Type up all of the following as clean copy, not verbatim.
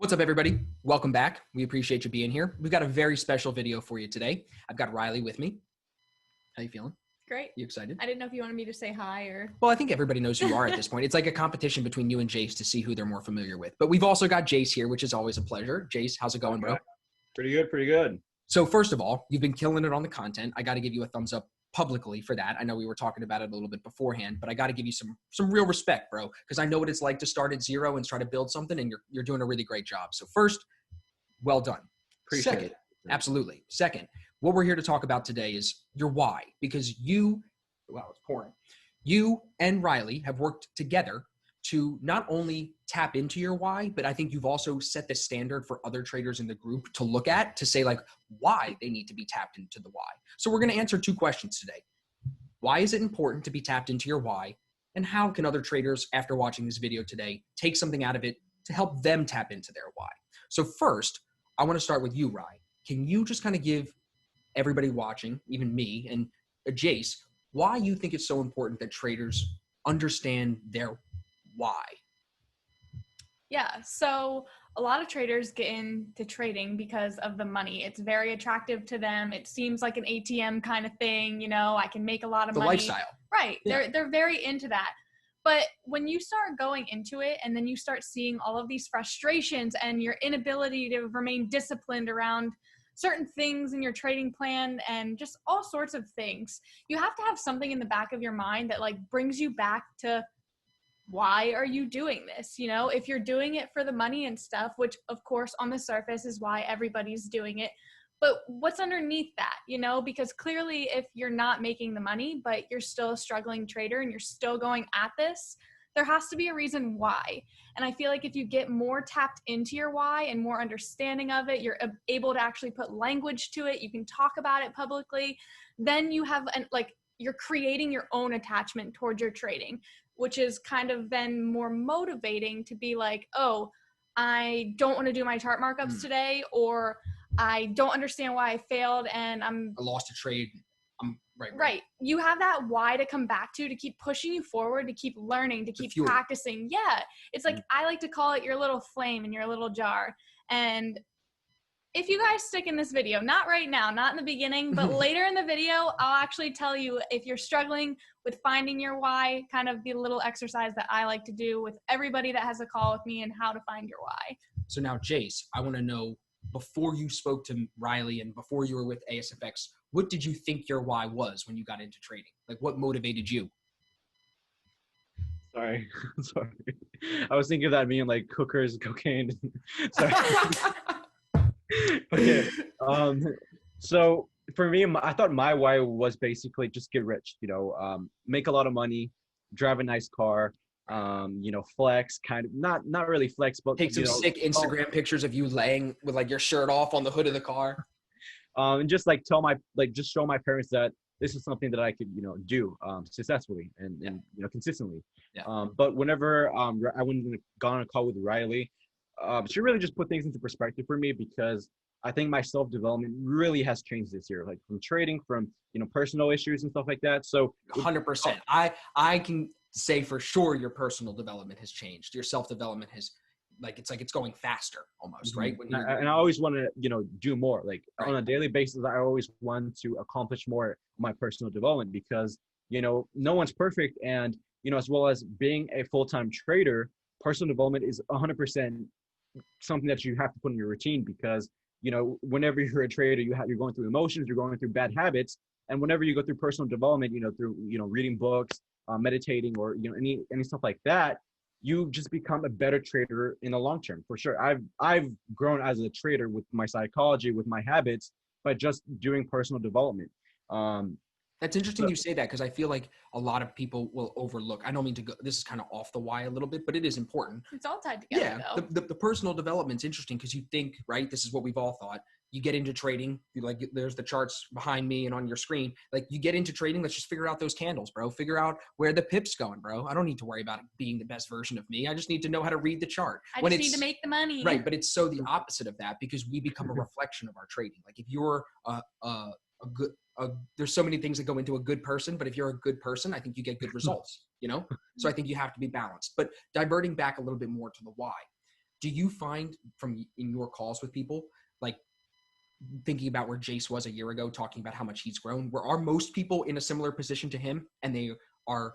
What's up, everybody? Welcome back. We appreciate you being here. We've got a very special video for you today. I've got Rylee with me. How you feeling? Great. You excited? I didn't know if you wanted me to say hi or... Well, I think everybody knows who you are at this point. It's like a competition between you and Jase to see who they're more familiar with. But we've also got Jase here, which is always a pleasure. Jase, how's it going, bro? Pretty good, pretty good. So first of all, you've been killing it on the content. I got to give you a thumbs up publicly for that. I know we were talking about it a little bit beforehand, but I got to give you some real respect, bro, because I know what it's like to start at zero and try to build something, and you're doing a really great job. So first, well done. Appreciate Second, it. absolutely. Second, what we're here to talk about today is your why, because you and Rylee have worked together to not only tap into your why, but I think you've also set the standard for other traders in the group to look at to say like why they need to be tapped into the why. So we're going to answer two questions today. Why is it important to be tapped into your why? And how can other traders, after watching this video today, take something out of it to help them tap into their why? So first, I want to start with you, Rye. Can you just kind of give everybody watching, even me and Jase, why you think it's so important that traders understand their why? Yeah, so a lot of traders get into trading because of the money. It's very attractive to them. It seems like an ATM kind of thing, you know, I can make a lot of money. The lifestyle. Right, Yeah. they're very into that. But when you start going into it and then you start seeing all of these frustrations and your inability to remain disciplined around certain things in your trading plan and just all sorts of things, you have to have something in the back of your mind that like brings you back to why are you doing this? You know, if you're doing it for the money and stuff, which of course on the surface is why everybody's doing it, but what's underneath that, you know, because clearly if you're not making the money, but you're still a struggling trader and you're still going at this, there has to be a reason why. And I feel like if you get more tapped into your why and more understanding of it, you're able to actually put language to it, you can talk about it publicly, then you have you're creating your own attachment towards your trading, which is kind of then more motivating to be like, oh, I don't want to do my chart markups today, or I don't understand why I failed and I lost a trade. Right. You have that why to come back to keep pushing you forward, to keep learning, to keep practicing. Yeah. It's like, I like to call it your little flame in your little jar. And if you guys stick in this video, not right now, not in the beginning, but later in the video, I'll actually tell you if you're struggling with finding your why, kind of the little exercise that I like to do with everybody that has a call with me and how to find your why. So now, Jase, I want to know, before you spoke to Rylee and before you were with Asfx, what did you think your why was when you got into trading? Like, what motivated you? Sorry. I was thinking of that being like hookers, cocaine. Sorry. Okay. So for me, I thought my why was basically just get rich, you know, make a lot of money, drive a nice car, you know, flex, kind of not really flex, but take some sick Instagram pictures of you laying with like your shirt off on the hood of the car. And just like just show my parents that this is something that I could, you know, do successfully and you know, consistently. Yeah. But whenever I went and got on a call with Rylee, she really just put things into perspective for me, because I think my self-development really has changed this year, like from trading, from, you know, personal issues and stuff like that. So 100%. I can say for sure your personal development has changed. Your self-development has, it's going faster almost, right? And I always want to, you know, do more. Like on a daily basis, I always want to accomplish more of my personal development, because, you know, no one's perfect. And, you know, as well as being a full-time trader, personal development is 100% something that you have to put in your routine, because, you know, whenever you're a trader, you're going through emotions, you're going through bad habits. And whenever you go through personal development, you know, through, you know, reading books, meditating, or, you know, any stuff like that, you just become a better trader in the long term, for sure. I've grown as a trader with my psychology, with my habits, by just doing personal development. That's interesting you say that, because I feel like a lot of people will overlook. I don't mean to go, this is kind of off the why a little bit, but it is important. It's all tied together, though. The personal development's interesting, because you think, right, this is what we've all thought. You get into trading, there's the charts behind me and on your screen. Like, you get into trading, let's just figure out those candles, bro. Figure out where the pip's going, bro. I don't need to worry about it being the best version of me. I just need to know how to read the chart. I just need to make the money. Right, but it's so the opposite of that, because we become a reflection of our trading. Like, if you're there's so many things that go into a good person, but if you're a good person, I think you get good results, you know? So I think you have to be balanced. But diverting back a little bit more to the why. do you find in your calls with people, like thinking about where Jase was a year ago, talking about how much he's grown, where are most people in a similar position to him and they are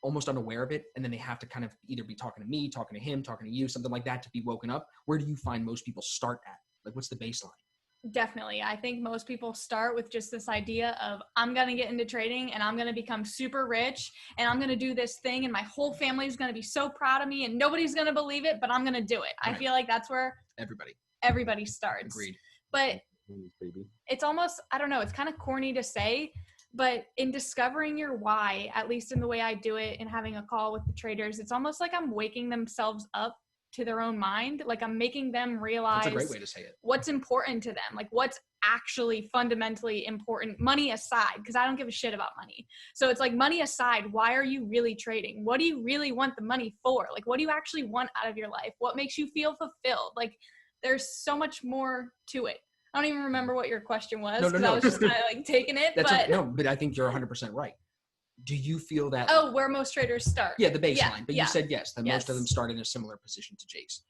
almost unaware of it, and then they have to kind of either be talking to me, talking to him, talking to you, something like that to be woken up? Where do you find most people start at? Like, what's the baseline? Definitely. I think most people start with just this idea of, I'm going to get into trading and I'm going to become super rich and I'm going to do this thing and my whole family is going to be so proud of me and nobody's going to believe it, but I'm going to do it. Right. I feel like that's where everybody starts. Agreed. But it's almost, I don't know, it's kind of corny to say, but in discovering your why, at least in the way I do it and having a call with the traders, it's almost like I'm waking themselves up to their own mind. Like I'm making them realize that's a great way to say it. What's important to them, like what's actually fundamentally important, money aside, because I don't give a shit about money. So it's like, money aside, why are you really trading? What do you really want the money for? Like, what do you actually want out of your life? What makes you feel fulfilled? Like, there's so much more to it. I don't even remember what your question was, because I was just kind of like taking it. But I think you're 100% right. Do you feel that? Oh, where most traders start. Yeah, the baseline. Yeah, but you said yes, that most of them start in a similar position to Jase.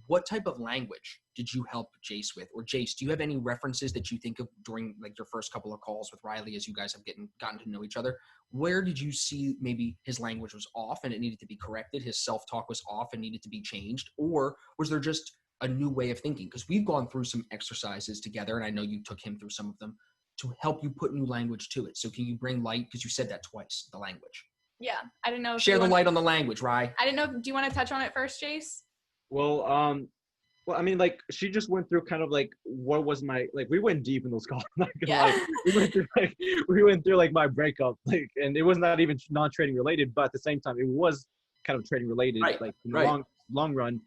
What type of language did you help Jase with? Or Jase, do you have any references that you think of during like your first couple of calls with Rylee as you guys have gotten to know each other? Where did you see maybe his language was off and it needed to be corrected, his self-talk was off and needed to be changed? Or was there just a new way of thinking? Because we've gone through some exercises together, and I know you took him through some of them to help you put new language to it. So can you bring light? Because you said that twice, the language. Yeah, I didn't know. Share the light on the language, Rye. I didn't know. Do you want to touch on it first, Jase? Well, I mean, like, she just went through kind of like, what was my, like, we went deep in those calls. We went through like my breakup, like, and it was not even non-trading related, but at the same time, it was kind of trading related, like in the long run.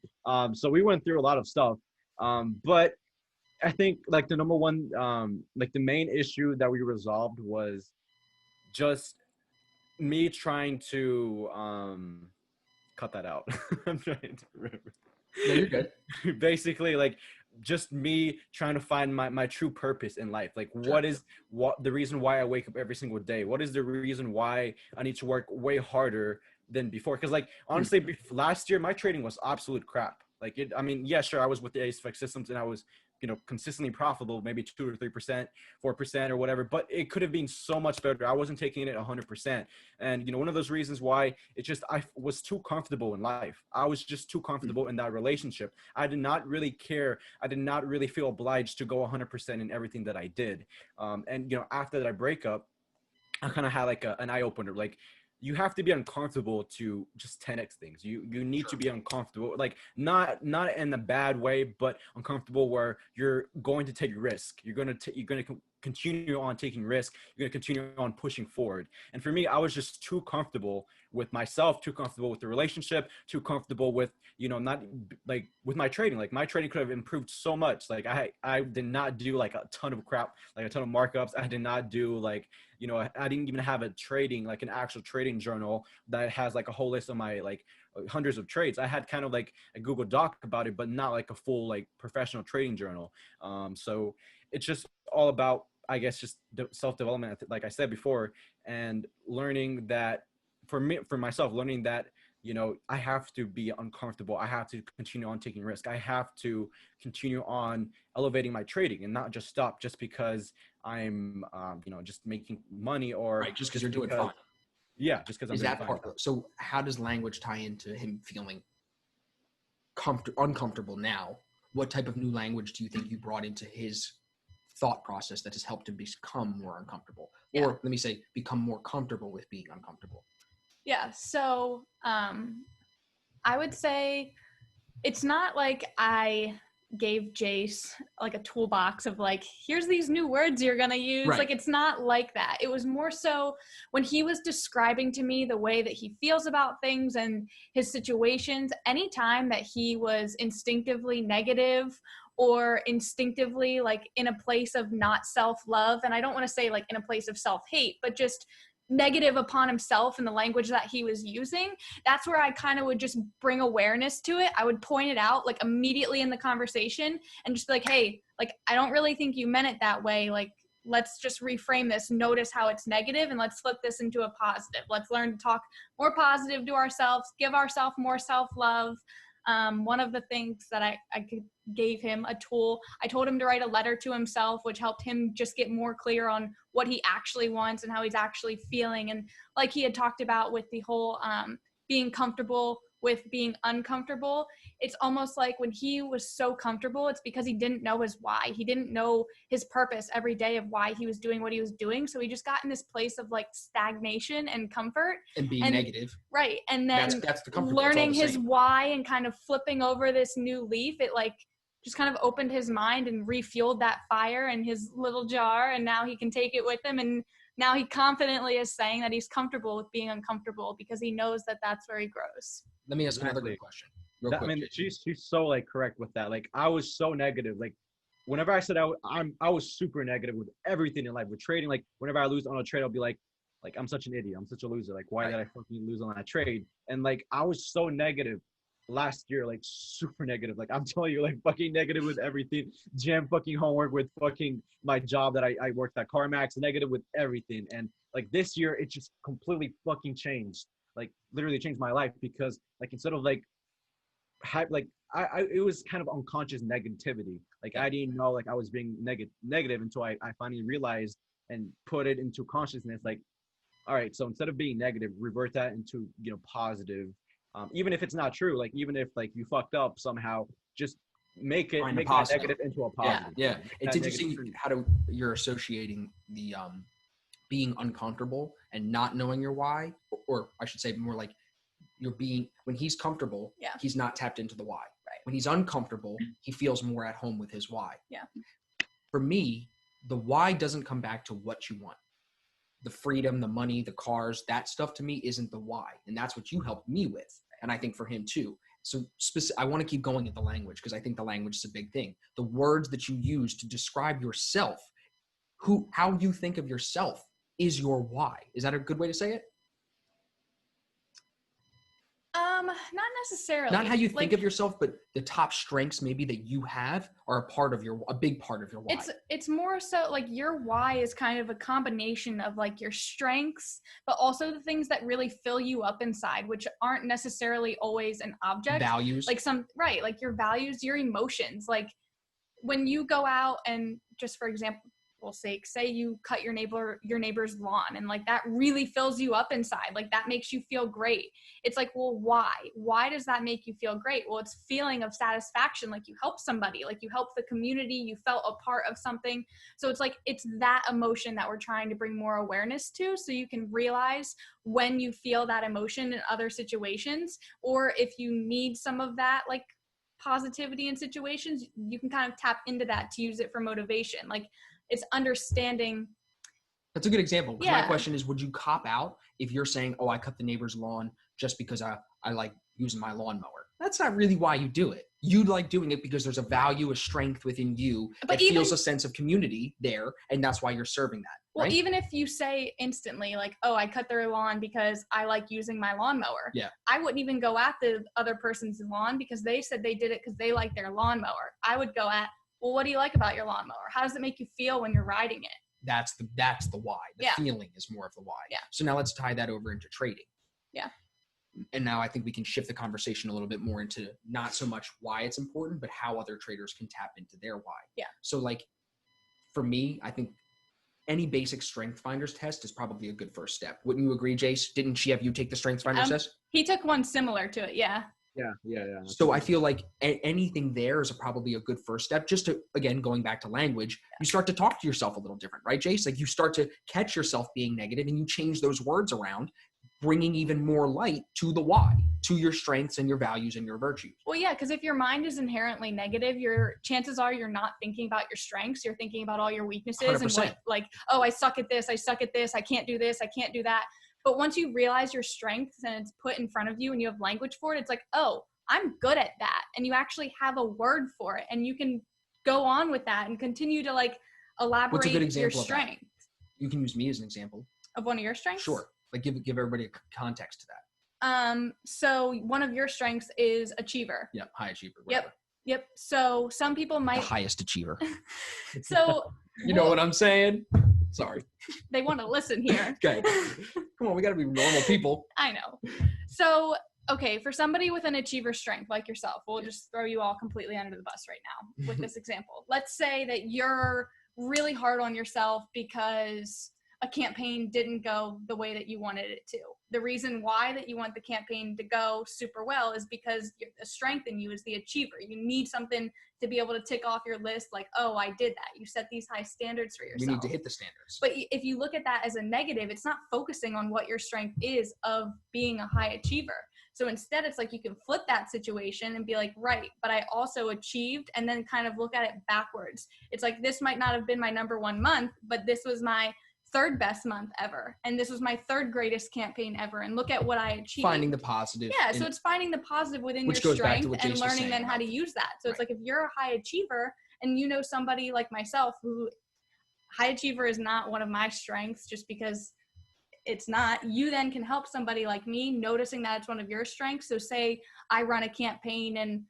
So we went through a lot of stuff. But I think like the number one, like the main issue that we resolved was just me trying to, cut that out. I'm trying to remember. No, you're good. Basically, like just me trying to find my true purpose in life. Like what the reason why I wake up every single day? What is the reason why I need to work way harder than before? Because like honestly, last year my trading was absolute crap. Like I mean, yeah, sure, I was with the Asfx systems and I was, you know, consistently profitable, maybe 2 or 3%, 4% or whatever, but it could have been so much better. I wasn't taking it 100%. And, you know, one of those reasons why it's just, I was too comfortable in life. I was just too comfortable in that relationship. I did not really care. I did not really feel obliged to go 100% in everything that I did. And, you know, after that breakup, I kind of had like an eye opener, like, you have to be uncomfortable to just 10x things. You need to be uncomfortable, like not in a bad way, but uncomfortable where you're going to take risk. You're going to continue on taking risk. You're going to continue on pushing forward. And for me, I was just too comfortable with myself, too comfortable with the relationship, too comfortable with, you know, not like with my trading. Like my trading could have improved so much. Like I did not do like a ton of crap, like a ton of markups. I did not do like, you know, I didn't even have a trading, like an actual trading journal that has like a whole list of my like hundreds of trades. I had kind of like a Google Doc about it, but not like a full like professional trading journal. So it's just all about, I guess, just self-development, like I said before, and learning that for myself, learning that, you know, I have to be uncomfortable. I have to continue on taking risk. I have to continue on elevating my trading and not just stop just because I'm, you know, just making money or just because you're doing fine. Yeah, just because I'm doing fine. So how does language tie into him feeling uncomfortable now? What type of new language do you think you brought into his thought process that has helped him become more uncomfortable? Yeah. Or let me say, become more comfortable with being uncomfortable? Yeah. So I would say it's not like I gave Jase like a toolbox of like, here's these new words you're going to use. Right. Like, it's not like that. It was more so when he was describing to me the way that he feels about things and his situations, anytime that he was instinctively negative or instinctively like in a place of not self-love. And I don't want to say like in a place of self-hate, but just negative upon himself and the language that he was using. That's where I kind of would just bring awareness to it. I would point it out like immediately in the conversation and just be like, hey, like, I don't really think you meant it that way. Like, let's just reframe this. Notice how it's negative and let's flip this into a positive. Let's learn to talk more positive to ourselves, give ourselves more self-love. One of the things that I gave him a tool, I told him to write a letter to himself, which helped him just get more clear on what he actually wants and how he's actually feeling. And like he had talked about with the whole being comfortable with being uncomfortable, it's almost like when he was so comfortable, it's because he didn't know his why. He didn't know his purpose every day of why he was doing what he was doing. So he just got in this place of like stagnation and comfort. And being negative. Right. And then that's the comfort. learning his why and kind of flipping over this new leaf, it like just kind of opened his mind and refueled that fire in his little jar. And now he can take it with him. And now he confidently is saying that he's comfortable with being uncomfortable because he knows that that's where he grows. Let me ask another good question. I mean, she's so like correct with that. Like I was so negative. Like whenever I said I was super negative with everything in life, with trading. Like whenever I lose on a trade, I'll be like I'm such an idiot. I'm such a loser. Like why did I fucking lose on that trade? And like I was so negative last year, like super negative. Like I'm telling you, like fucking negative with everything. Jam fucking homework with fucking my job that I worked at CarMax. Negative with everything. And like this year, it just completely fucking changed. Like literally changed my life because like instead of like it was kind of unconscious negativity. Like I didn't know like I was being negative until I finally realized and put it into consciousness. Like, all right, so instead of being negative, revert that into positive. Even if it's not true, like even if like you fucked up somehow, just make that negative into a positive. Yeah. It's interesting you're associating the being uncomfortable and not knowing your why, or I should say more like when he's comfortable, he's not tapped into the why. Right. When he's uncomfortable, he feels more at home with his why. Yeah. For me, the why doesn't come back to what you want. The freedom, the money, the cars, that stuff to me isn't the why. And that's what you helped me with. And I think for him too. So I want to keep going at the language because I think the language is a big thing. The words that you use to describe yourself, how you think of yourself is your why. Is that a good way to say it? Not necessarily. Not how you think of yourself, but the top strengths maybe that you have are a big part of your why. It's more so like your why is kind of a combination of like your strengths, but also the things that really fill you up inside, which aren't necessarily always an object. Values. Like like your values, your emotions. Like when you go out and just for example, say you cut your neighbor's lawn and like that really fills you up inside, like that makes you feel great. It's like, well, why does that make you feel great? Well, it's feeling of satisfaction, like you helped somebody, like you helped the community, you felt a part of something. So it's like it's that emotion that we're trying to bring more awareness to, so you can realize when you feel that emotion in other situations, or if you need some of that like positivity in situations, you can kind of tap into that to use it for motivation. Like it's understanding. That's a good example. My question is, would you cop out if you're saying, oh, I cut the neighbor's lawn just because I like using my lawnmower? That's not really why you do it. You like doing it because there's a value, a strength within you that feels a sense of community there, and that's why you're serving that. Well, right? Even if you say instantly like, oh, I cut their lawn because I like using my lawnmower. Yeah. I wouldn't even go at the other person's lawn because they said they did it because they like their lawnmower. I would go at, well, what do you like about your lawnmower? How does it make you feel when you're riding it? That's the why. The feeling is more of the why. Yeah. So now let's tie that over into trading. Yeah. And now I think we can shift the conversation a little bit more into not so much why it's important, but how other traders can tap into their why. Yeah. So like for me, I think any basic strength finders test is probably a good first step. Wouldn't you agree, Jase? Didn't she have you take the strength finders test? He took one similar to it. Yeah. Yeah. So I feel like anything there is probably a good first step. Just to, again, going back to language, you start to talk to yourself a little different, right, Jase? Like you start to catch yourself being negative and you change those words around, bringing even more light to the why, to your strengths and your values and your virtues. Well, yeah, because if your mind is inherently negative, your chances are you're not thinking about your strengths. You're thinking about all your weaknesses 100%. and what, like, oh, I suck at this, I can't do this, I can't do that. But once you realize your strengths and it's put in front of you and you have language for it, it's like, oh, I'm good at that. And you actually have a word for it. And you can go on with that and continue to like elaborate. What's a good example your strength. You can use me as an example. Of one of your strengths? Sure. Like give everybody a context to that. So one of your strengths is achiever. Yeah, high achiever. Whatever. Yep. So some people might. The highest achiever. So. You know what I'm saying? Sorry. They want to listen here. Okay. Come on, we got to be normal people. I know. So okay, for somebody with an achiever strength like yourself, we'll just throw you all completely under the bus right now with this example. Let's say that you're really hard on yourself because a campaign didn't go the way that you wanted it to. The reason why that you want the campaign to go super well is because the strength in you is the achiever. You need something to be able to tick off your list like, oh, I did that. You set these high standards for yourself. You need to hit the standards. But if you look at that as a negative, it's not focusing on what your strength is of being a high achiever. So instead, it's like you can flip that situation and be like, right, but I also achieved, and then kind of look at it backwards. It's like, this might not have been my number one month, but this was my third best month ever. And this was my third greatest campaign ever. And look at what I achieved. Finding the positive. Yeah, so it's finding the positive within your strength and learning then how to use that. So it's like, if you're a high achiever and you know somebody like myself who high achiever is not one of my strengths just because it's not, you then can help somebody like me noticing that it's one of your strengths. So say I run a campaign and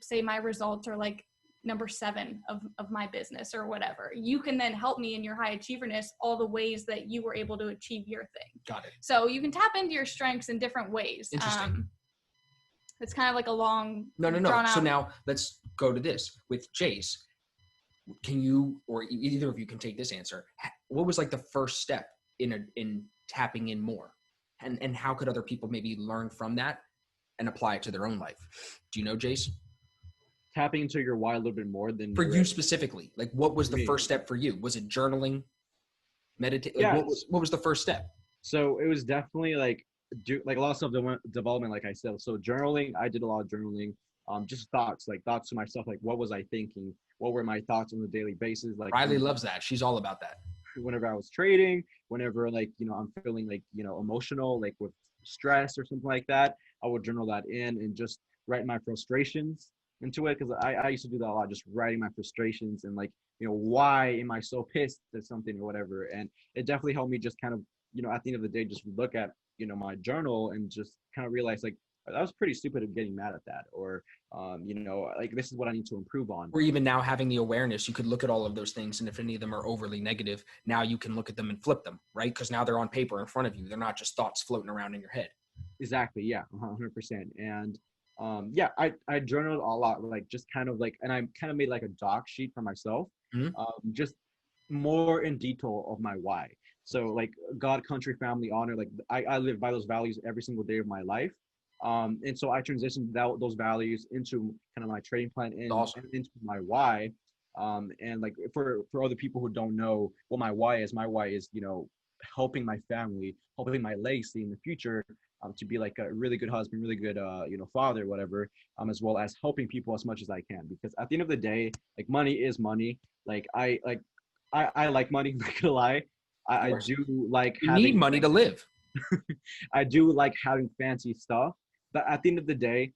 say my results are like number 7 of my business or whatever. You can then help me in your high achieverness, all the ways that you were able to achieve your thing. Got it. So you can tap into your strengths in different ways. Interesting. It's kind of like a long No. So now let's go to this with Jase. Can you, or either of you can take this answer. What was like the first step in tapping in more, and how could other people maybe learn from that and apply it to their own life? Do you know, Jase? Tapping into your why a little bit more than for you specifically. Like, what was the first step for you? Was it journaling, meditate? Like, Yeah. What was the first step? So it was definitely like a lot of self-development, like I said. So journaling, I did a lot of journaling. Just thoughts to myself, like what was I thinking? What were my thoughts on a daily basis? Like Rylee loves that. She's all about that. Whenever I was trading, whenever like, I'm feeling like, emotional, like with stress or something like that, I would journal that in and just write my frustrations into it. Cause I used to do that a lot, just writing my frustrations and like, why am I so pissed at something or whatever. And it definitely helped me just kind of, at the end of the day, just look at, my journal and just kind of realize like, I was pretty stupid at getting mad at that, or, like this is what I need to improve on. Or even now having the awareness, you could look at all of those things. And if any of them are overly negative, now you can look at them and flip them, right? Because now they're on paper in front of you. They're not just thoughts floating around in your head. Exactly. Yeah. 100%. And, I journaled a lot, like just kind of like, and I kind of made like a doc sheet for myself, just more in detail of my why. So like God, country, family, honor, like I live by those values every single day of my life. And so I transitioned those values into kind of my trading plan and into my why. And like for other people who don't know what my why is, helping my family, helping my legacy in the future, to be like a really good husband, really good, father, whatever, as well as helping people as much as I can. Because at the end of the day, like money is money. Like I like money, I'm not gonna lie. I do like you need money to live. I do like having fancy stuff, but at the end of the day,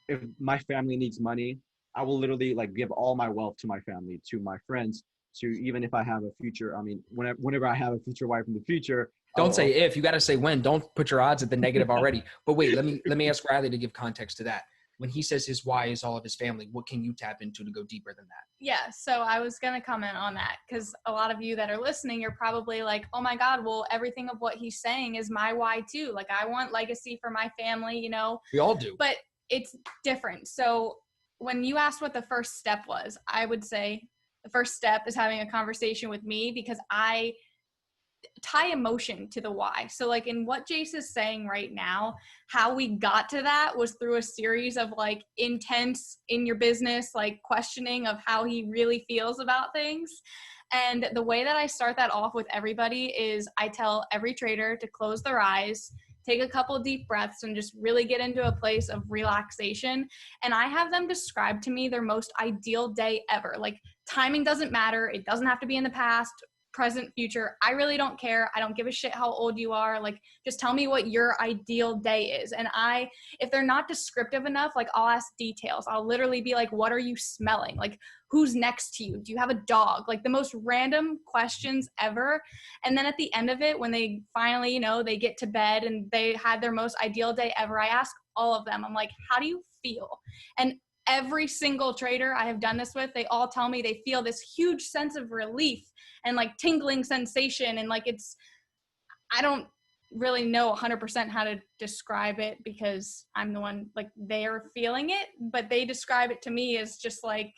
if my family needs money, I will literally like give all my wealth to my family, to my friends, to even if I have a future. I mean, whenever I have a future wife in the future. Don't say if, you got to say when. Don't put your odds at the negative already. But wait, let me ask Rylee to give context to that. When he says his why is all of his family, what can you tap into to go deeper than that? Yeah, so I was going to comment on that because a lot of you that are listening, you're probably like, oh my God, well, everything of what he's saying is my why too. Like I want legacy for my family, We all do. But it's different. So when you asked what the first step was, I would say the first step is having a conversation with me because I tie emotion to the why. So like in what Jase is saying right now, how we got to that was through a series of like intense in your business, like questioning of how he really feels about things. And the way that I start that off with everybody is I tell every trader to close their eyes, take a couple of deep breaths and just really get into a place of relaxation. And I have them describe to me their most ideal day ever. Like timing doesn't matter. It doesn't have to be in the past, present, future. I really don't care. I don't give a shit how old you are. Like, just tell me what your ideal day is. And if they're not descriptive enough, like I'll ask details. I'll literally be like, what are you smelling? Like, who's next to you? Do you have a dog? Like the most random questions ever. And then at the end of it, when they finally, they get to bed and they had their most ideal day ever, I ask all of them, I'm like, how do you feel? And every single trader I have done this with, they all tell me they feel this huge sense of relief and like tingling sensation. And like, really know 100% how to describe it because I'm the one, like, they're feeling it, but they describe it to me as just like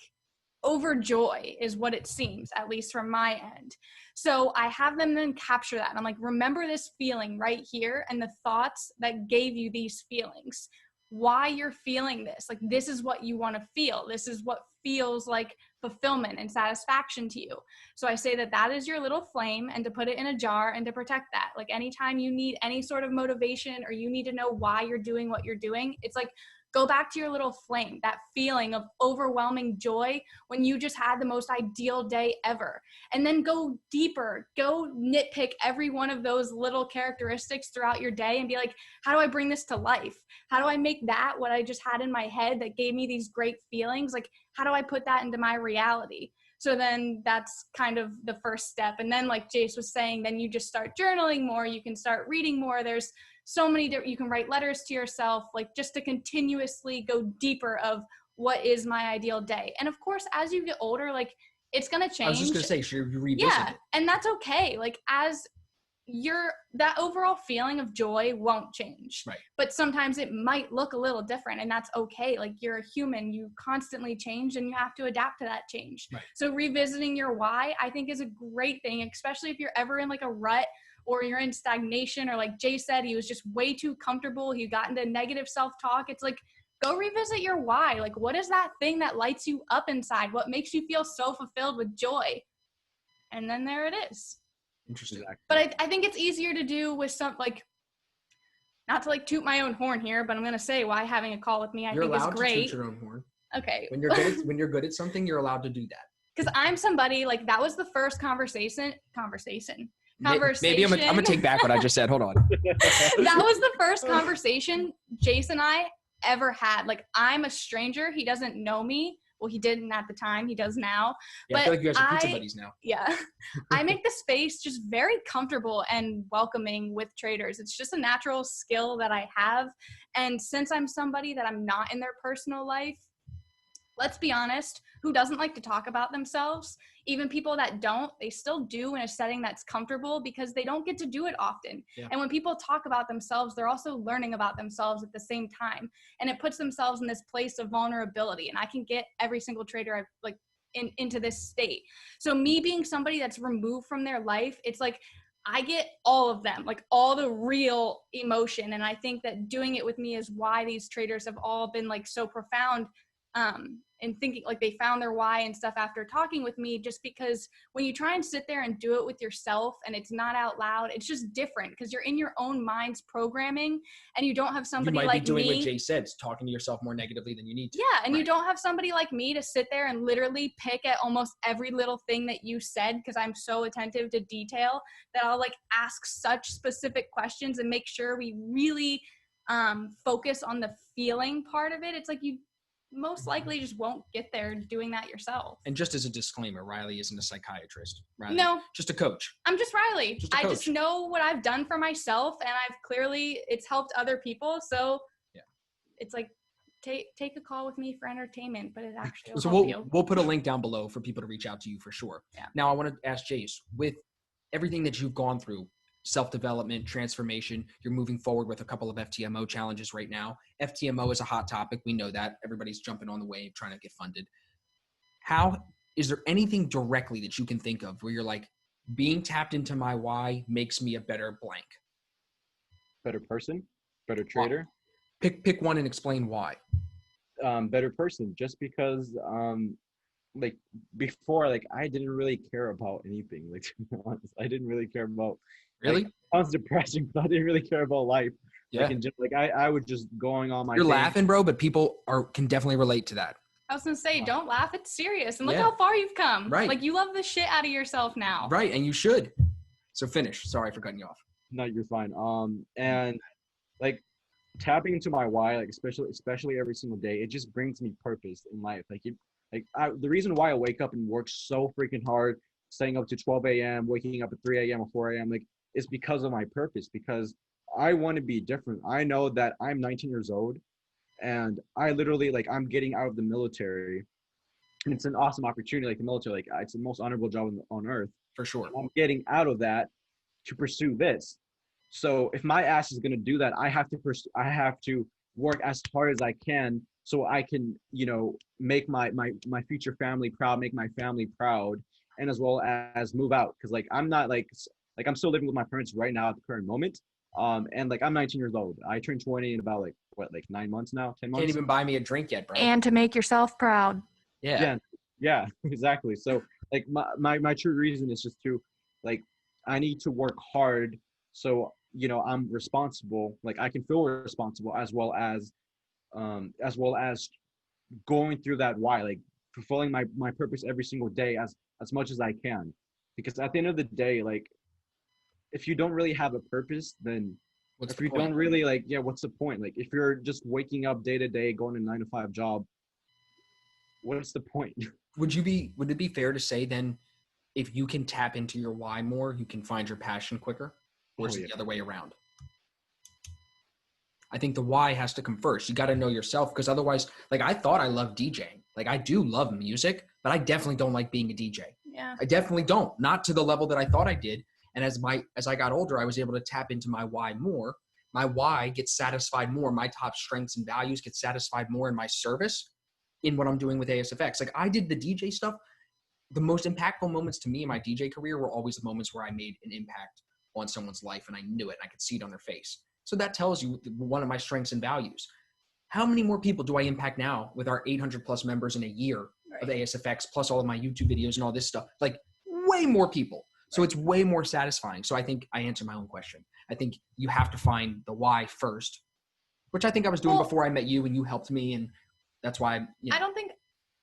overjoy is what it seems, at least from my end. So I have them then capture that. And I'm like, remember this feeling right here and the thoughts that gave you these feelings, why you're feeling this. Like, this is what you want to feel. This is what feels like fulfillment and satisfaction to you. So I say that that is your little flame, and to put it in a jar and to protect that. Like, anytime you need any sort of motivation or you need to know why you're doing what you're doing, it's like, go back to your little flame, that feeling of overwhelming joy when you just had the most ideal day ever. And then go deeper, go nitpick every one of those little characteristics throughout your day and be like, how do I bring this to life? How do I make that what I just had in my head that gave me these great feelings? Like, how do I put that into my reality? So then that's kind of the first step. And then, like Jase was saying, then you just start journaling more. You can start reading more. There's so many different, you can write letters to yourself, like, just to continuously go deeper of what is my ideal day. And of course, as you get older, like, it's going to change. I was just going to say, should you revisit it? And that's okay. Like, as that overall feeling of joy won't change. Right. But sometimes it might look a little different, and that's okay. Like, you're a human, you constantly change and you have to adapt to that change. Right. So revisiting your why, I think, is a great thing, especially if you're ever in like a rut or you're in stagnation, or like Jay said, he was just way too comfortable. He got into negative self-talk. It's like, go revisit your why. Like, what is that thing that lights you up inside? What makes you feel so fulfilled with joy? And then there it is. Interesting. But I think it's easier to do with some, like, not to like toot my own horn here, but I'm going to say why having a call with me, I think, is great. You're allowed to toot your own horn. Okay. When you're good at something, you're allowed to do that. Because I'm somebody, like, that was the first conversation. Maybe I'm gonna take back what I just said. Hold on. That was the first conversation Jase and I ever had. Like, I'm a stranger. He doesn't know me. Well, he didn't at the time. He does now. Yeah, but I feel like you guys are pizza buddies now. Yeah. I make the space just very comfortable and welcoming with traders. It's just a natural skill that I have. And since I'm somebody that I'm not in their personal life, let's be honest, who doesn't like to talk about themselves? Even people that don't, they still do in a setting that's comfortable because they don't get to do it often. Yeah. And when people talk about themselves, they're also learning about themselves at the same time. And it puts themselves in this place of vulnerability. And I can get every single trader I've like into this state. So me being somebody that's removed from their life, it's like, I get all of them, like all the real emotion. And I think that doing it with me is why these traders have all been like so profound, and thinking like they found their why and stuff after talking with me, just because when you try and sit there and do it with yourself and it's not out loud, it's just different because you're in your own mind's programming and you don't have somebody like me. You might be doing what Jay said, talking to yourself more negatively than you need to. Yeah, and you don't have somebody like me to sit there and literally pick at almost every little thing that you said, because I'm so attentive to detail that I'll like ask such specific questions and make sure we really focus on the feeling part of it. It's like you most likely just won't get there doing that yourself. And just as a disclaimer, Rylee isn't a psychiatrist. Rylee, no, just a coach. I'm just Rylee. I just know what I've done for myself, and it's helped other people. So yeah, it's like take a call with me for entertainment, but it actually will help you. We'll put a link down below for people to reach out to you for sure. Yeah. Now I want to ask Jase, with everything that you've gone through, self-development, transformation, you're moving forward with a couple of FTMO challenges right now. FTMO is a hot topic. We know that. Everybody's jumping on the wave, trying to get funded. Is there anything directly that you can think of where you're like, being tapped into my why makes me a better blank? Better person, better trader. Pick one and explain why. Better person, just because like before, like I didn't really care about anything. Like, to be honest, I didn't really care about. Really? Like, sounds depressing, but I didn't really care about life. Yeah. Like, I would just going on my. You're laughing, bro, but people can definitely relate to that. I was gonna say, don't laugh. It's serious, and look how far you've come. Right. Like, you love the shit out of yourself now. Right, and you should. So finish. Sorry for cutting you off. No, you're fine. And like tapping into my why, like especially every single day, it just brings me purpose in life. The reason why I wake up and work so freaking hard, staying up to 12 a.m., waking up at 3 a.m. or 4 a.m., like, it's because of my purpose, because I want to be different. I know that I'm 19 years old and I literally, like, I'm getting out of the military, and it's an awesome opportunity. Like, the military, like, it's the most honorable job on earth. For sure. I'm getting out of that to pursue this. So if my ass is going to do that, I have to work as hard as I can so I can, make my future family proud, make my family proud, and as well as move out. Cause like, I'm not like I'm still living with my parents right now at the current moment. And like, I'm 19 years old. I turned 20 in about like 9 months now, 10 months. Can't even buy me a drink yet, bro. And to make yourself proud. Yeah. Yeah, exactly. So like my true reason is just to like, I need to work hard. So, I'm responsible, like I can feel responsible as well as going through that why, like fulfilling my purpose every single day as much as I can. Because at the end of the day, like if you don't really have a purpose, then What's if the you point? don't really like, yeah, what's the point? Like if you're just waking up day to day, going to 9-to-5 job, what's the point? Would it be fair to say then, if you can tap into your why more, you can find your passion quicker? Or is it the other way around? I think the why has to come first. You got to know yourself, because otherwise, like I thought I loved DJing. Like I do love music, but I definitely don't like being a DJ. Yeah. I definitely don't. Not to the level that I thought I did. And as I got older, I was able to tap into my why more. My why gets satisfied more. My top strengths and values get satisfied more in my service, in what I'm doing with Asfx. Like I did the DJ stuff. The most impactful moments to me in my DJ career were always the moments where I made an impact on someone's life and I knew it and I could see it on their face. So that tells you one of my strengths and values. How many more people do I impact now with our 800 plus members in a year of Asfx, plus all of my YouTube videos and all this stuff? Like way more people. So it's way more satisfying. So I think I answered my own question. I think you have to find the why first, which I think I was doing before I met you and you helped me. And that's why I don't think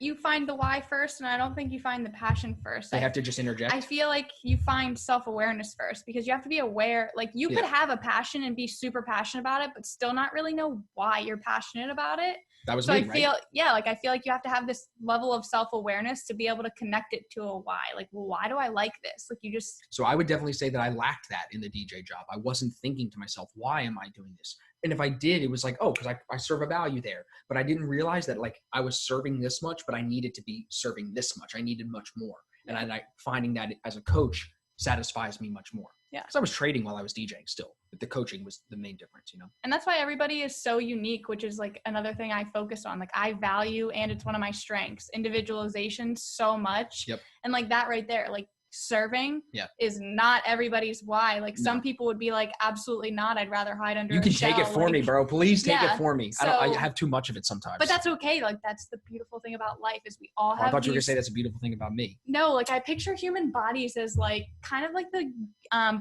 you find the why first, and I don't think you find the passion first. I have to just interject. I feel like you find self-awareness first, because you have to be aware. Like you could have a passion and be super passionate about it, but still not really know why you're passionate about it. That was so me, I feel, I feel like you have to have this level of self-awareness to be able to connect it to a why. Like, well, why do I like this? Like you just. So I would definitely say that I lacked that in the DJ job. I wasn't thinking to myself, why am I doing this? And if I did, it was like, oh, because I serve a value there. But I didn't realize that like I was serving this much, but I needed to be serving this much. I needed much more. And I finding that as a coach satisfies me much more. Yeah. Because I was trading while I was DJing still. But the coaching was the main difference, And that's why everybody is so unique, which is like another thing I focus on. Like I value, and it's one of my strengths, individualization so much. Yep. And like that right there, like serving is not everybody's why. Like some people would be like, absolutely not. I'd rather hide under You can a shell. take it for me, bro. Please take it for me. So, I have too much of it sometimes. But that's okay. Like that's the beautiful thing about life is we all have I thought you were going to say that's a beautiful thing about me. No, like I picture human bodies as like kind of like the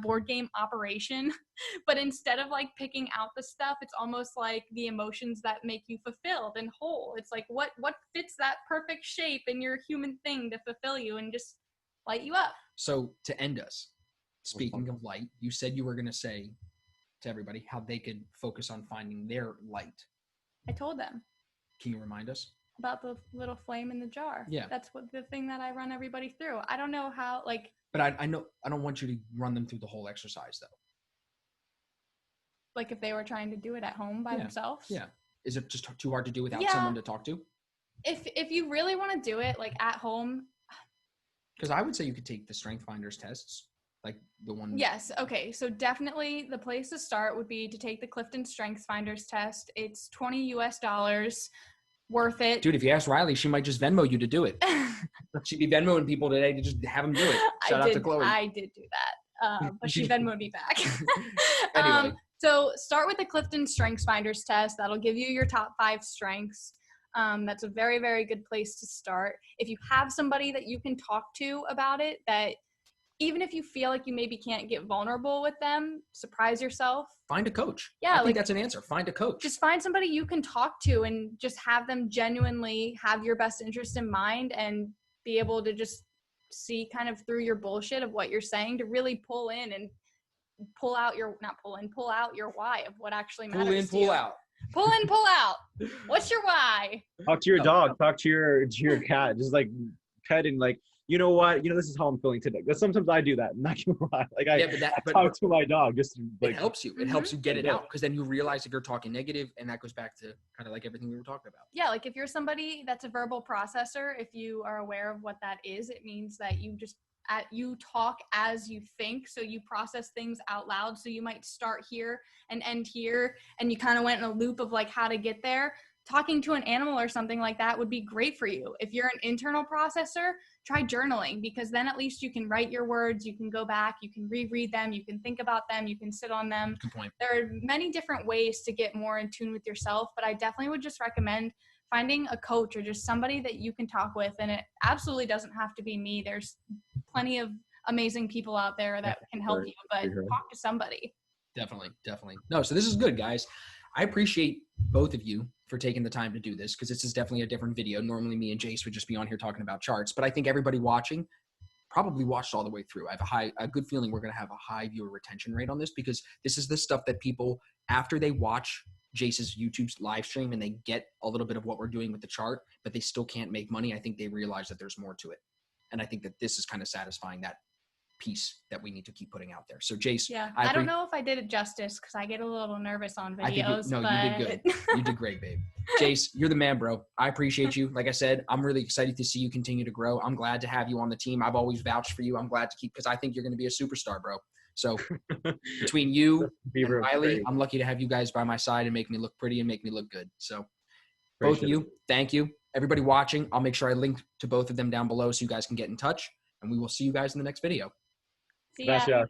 board game Operation, but instead of like picking out the stuff, it's almost like the emotions that make you fulfilled and whole. It's like what fits that perfect shape in your human thing to fulfill you and just light you up. So to end us, speaking of light, you said you were going to say to everybody how they could focus on finding their light. I told them. Can you remind us? About the little flame in the jar. Yeah. That's what the thing that I run everybody through. I don't know how, like. But I know, I don't want you to run them through the whole exercise though. Like if they were trying to do it at home by themselves? Yeah. Is it just too hard to do without someone to talk to? If you really want to do it like at home. Because I would say you could take the Strength Finders tests, like the one. Yes. Okay. So definitely the place to start would be to take the Clifton Strength Finders test. It's $20 US. Worth it. Dude, if you ask Rylee, she might just Venmo you to do it. She'd be Venmoing people today to just have them do it. Shout out to Chloe. I did do that. But she Venmoed me back. Anyway. So start with the Clifton Strengths Finders test. That'll give you your top 5 strengths. That's a very, very good place to start. If you have somebody that you can talk to about it, that even if you feel like you maybe can't get vulnerable with them, surprise yourself. Find a coach. Yeah, I think that's an answer. Find a coach. Just find somebody you can talk to and just have them genuinely have your best interest in mind and be able to just see kind of through your bullshit of what you're saying to really pull in and pull out your why of what actually matters. Pull in, pull out. Pull in, pull out. What's your why? Talk to your dog. Talk to your cat. Just like pet and like, you know what? You know, this is how I'm feeling today. Because sometimes I do that. I'm not gonna lie. Like I talk to my dog. Just like it helps you. It helps you get it out because then you realize if you're talking negative, and that goes back to kind of like everything we were talking about. Yeah, like if you're somebody that's a verbal processor, if you are aware of what that is, it means that you just you talk as you think. So you process things out loud. So you might start here and end here, and you kind of went in a loop of like how to get there. Talking to an animal or something like that would be great for you. If you're an internal processor, try journaling, because then at least you can write your words, you can go back, you can reread them, you can think about them, you can sit on them. Good point. There are many different ways to get more in tune with yourself, but I definitely would just recommend finding a coach or just somebody that you can talk with. And it absolutely doesn't have to be me. There's plenty of amazing people out there that can help you, but talk to somebody. Definitely. No, so this is good, guys. I appreciate both of you for taking the time to do this, because this is definitely a different video. Normally me and Jase would just be on here talking about charts, but I think everybody watching probably watched all the way through. I have a good feeling we're going to have a high viewer retention rate on this, because this is the stuff that people, after they watch Jase's YouTube live stream and they get a little bit of what we're doing with the chart, but they still can't make money, I think they realize that there's more to it. And I think that this is kind of satisfying that piece that we need to keep putting out there. So Jase, yeah, I don't know if I did it justice, because I get a little nervous on videos. You did good. You did great, babe. Jase, you're the man, bro. I appreciate you. Like I said, I'm really excited to see you continue to grow. I'm glad to have you on the team. I've always vouched for you. I'm glad to keep, because I think you're going to be a superstar, bro. So between you and Rylee, I'm lucky to have you guys by my side and make me look pretty and make me look good. So both of you, thank you. Everybody watching, I'll make sure I link to both of them down below so you guys can get in touch, and we will see you guys in the next video. See ya.